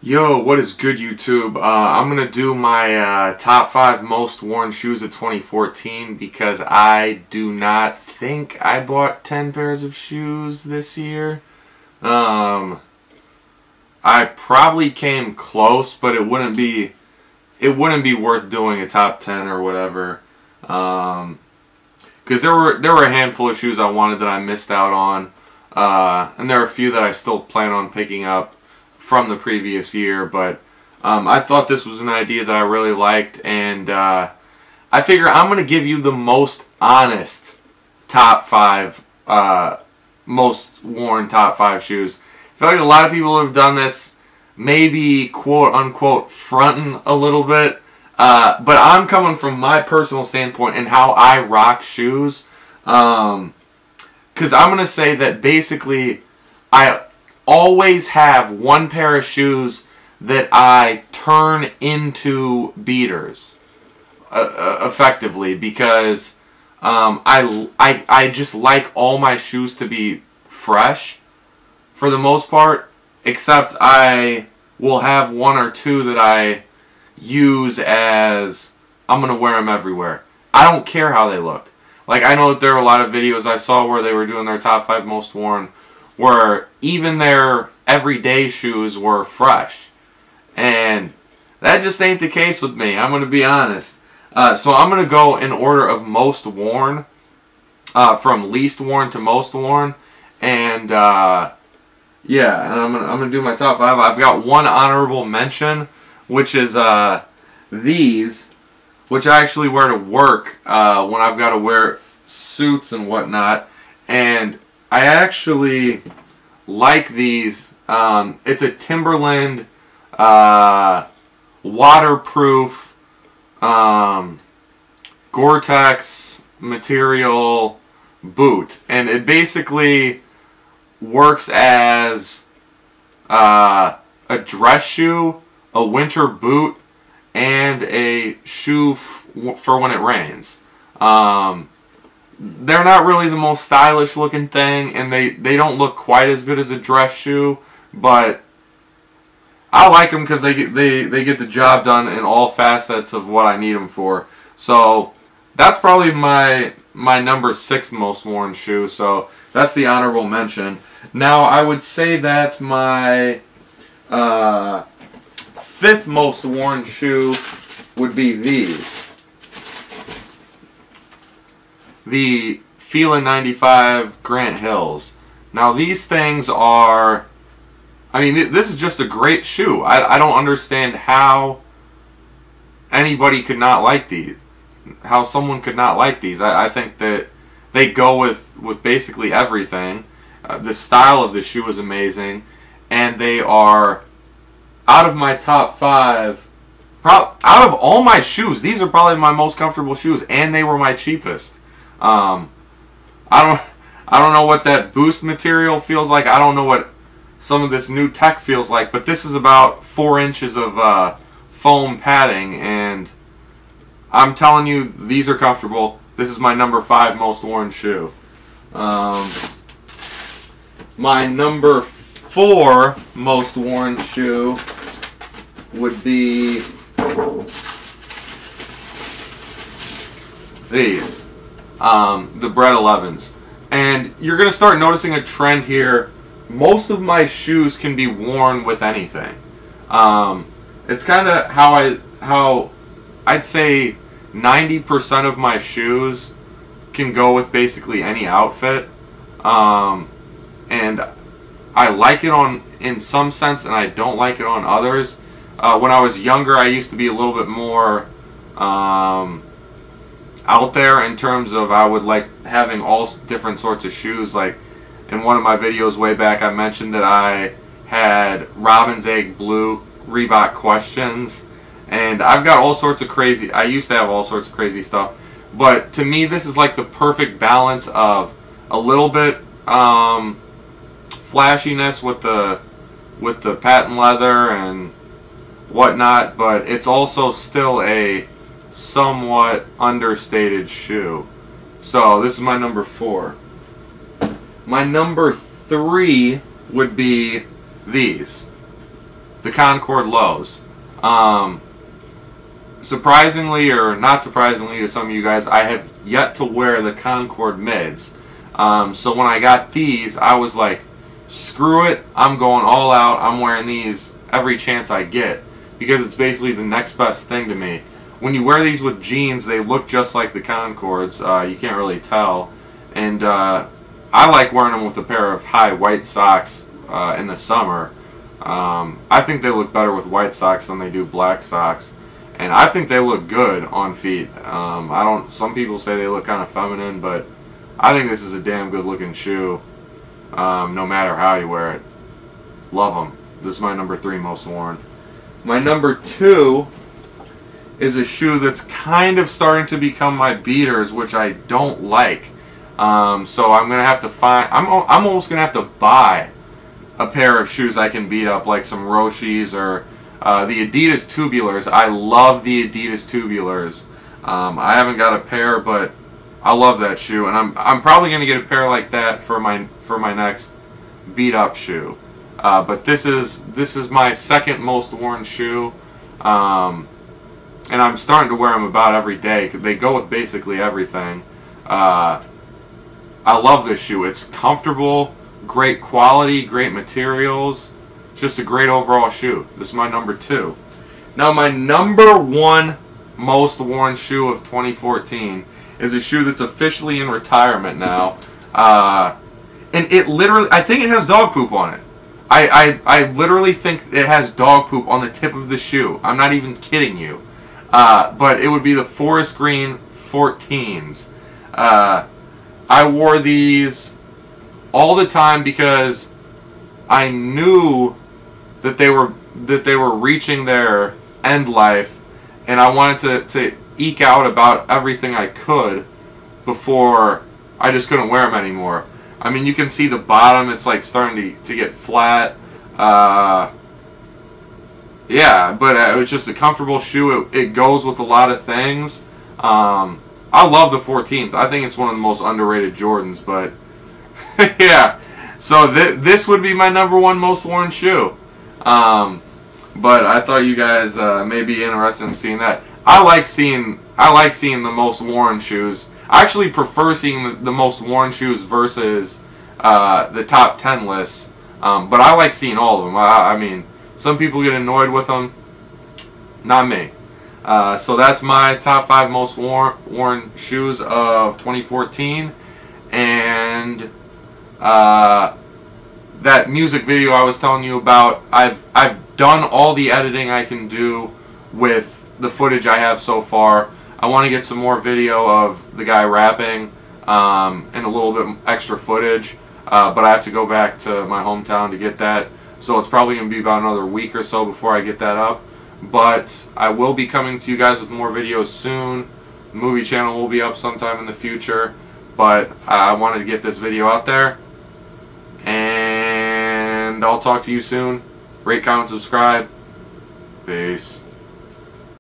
Yo, what is good, YouTube? I'm going to do my top 5 most worn shoes of 2014 because I do not think I bought 10 pairs of shoes this year. I probably came close, but it wouldn't be worth doing a top 10 or whatever. Because there were a handful of shoes I wanted that I missed out on, and there are a few that I still plan on picking up from the previous year, but I thought this was an idea that I really liked, and I figure I'm going to give you the most honest top 5, most worn top 5 shoes. I feel like a lot of people have done this, maybe quote-unquote fronting a little bit, but I'm coming from my personal standpoint and how I rock shoes, because I'm going to say that basically I always have one pair of shoes that I turn into beaters, effectively, because I just like all my shoes to be fresh for the most part, except I will have one or two that I use as I'm going to wear them everywhere. I don't care how they look. Like, I know that there are a lot of videos I saw where they were doing their top 5 most worn, where even their everyday shoes were fresh. And that just ain't the case with me, I'm going to be honest. So I'm going to go in order of most worn, from least worn to most worn. And yeah, and I'm gonna do my top 5. I've got one honorable mention, which is these, which I actually wear to work when I've got to wear suits and whatnot. And I actually like these. It's a Timberland waterproof Gore-Tex material boot, and it basically works as a dress shoe, a winter boot, and a shoe for when it rains. They're not really the most stylish looking thing, and they don't look quite as good as a dress shoe, but I like them because they get the job done in all facets of what I need them for. So that's probably my number 6 most worn shoe, so that's the honorable mention. Now I would say that my 5th most worn shoe would be these. The Fila 95 Grant Hills. Now these things are, I mean, this is just a great shoe. I don't understand how anybody could not like these. How someone could not like these. I think that they go with basically everything. The style of the shoe is amazing, and they are, out of my top 5, out of all my shoes, these are probably my most comfortable shoes, and they were my cheapest. I don't know what that Boost material feels like. I don't know what some of this new tech feels like, but this is about 4 inches of foam padding, and I'm telling you, these are comfortable. This is my number 5 most worn shoe. My number 4 most worn shoe would be these, the Bred 11s. And you're going to start noticing a trend here. Most of my shoes can be worn with anything. It's kind of how I'd say 90% of my shoes can go with basically any outfit. And I like it in some sense, and I don't like it on others. When I was younger, I used to be a little bit more out there in terms of I would like having all different sorts of shoes. Like in one of my videos way back, I mentioned that I had Robin's Egg Blue Reebok Questions, and I've got all sorts of crazy, I used to have all sorts of crazy stuff, but to me this is like the perfect balance of a little bit flashiness with the patent leather and whatnot, but it's also still a somewhat understated shoe. So this is my number 4. My number 3 would be these. the Concord lows. Surprisingly, or not surprisingly to some of you guys, I have yet to wear the Concord mids. So when I got these, I was like, screw it, I'm going all out. I'm wearing these every chance I get, because it's basically the next best thing to me. When you wear these with jeans, they look just like the Concords. You can't really tell. And I like wearing them with a pair of high white socks in the summer. I think they look better with white socks than they do black socks. And I think they look good on feet. Some people say they look kind of feminine, but I think this is a damn good looking shoe, no matter how you wear it. Love them. This is my number 3 most worn. My number 2 is a shoe that's kind of starting to become my beaters, which I don't like. So I'm gonna have to find. I'm almost gonna have to buy a pair of shoes I can beat up, like some Roshis or the Adidas Tubulars. I love the Adidas Tubulars. I haven't got a pair, but I love that shoe, and I'm probably gonna get a pair like that for my next beat up shoe. But this is my second most worn shoe, and I'm starting to wear them about every day. They go with basically everything. I love this shoe. It's comfortable, great quality, great materials. It's just a great overall shoe. This is my number 2. Now my number 1 most worn shoe of 2014 is a shoe that's officially in retirement now. And it literally, I think it has dog poop on it. I literally think it has dog poop on the tip of the shoe. I'm not even kidding you. But it would be the Forest Green 14s. I wore these all the time because I knew that they were reaching their end life, and I wanted to eke out about everything I could before I just couldn't wear them anymore. I mean, you can see the bottom, it's like starting to get flat. Yeah, but it was just a comfortable shoe. It goes with a lot of things. I love the 14s. I think it's one of the most underrated Jordans, but yeah. So this would be my number 1 most worn shoe. But I thought you guys may be interested in seeing that. I like seeing the most worn shoes. I actually prefer seeing the most worn shoes versus the top 10 lists. But I like seeing all of them. I mean, some people get annoyed with them. Not me. So that's my top 5 most worn shoes of 2014. And that music video I was telling you about, I've done all the editing I can do with the footage I have so far. I want to get some more video of the guy rapping and a little bit extra footage, but I have to go back to my hometown to get that, so it's probably going to be about another week or so before I get that up. But I will be coming to you guys with more videos soon. The movie channel will be up sometime in the future, but I wanted to get this video out there, and I'll talk to you soon. Rate, comment, subscribe. Peace.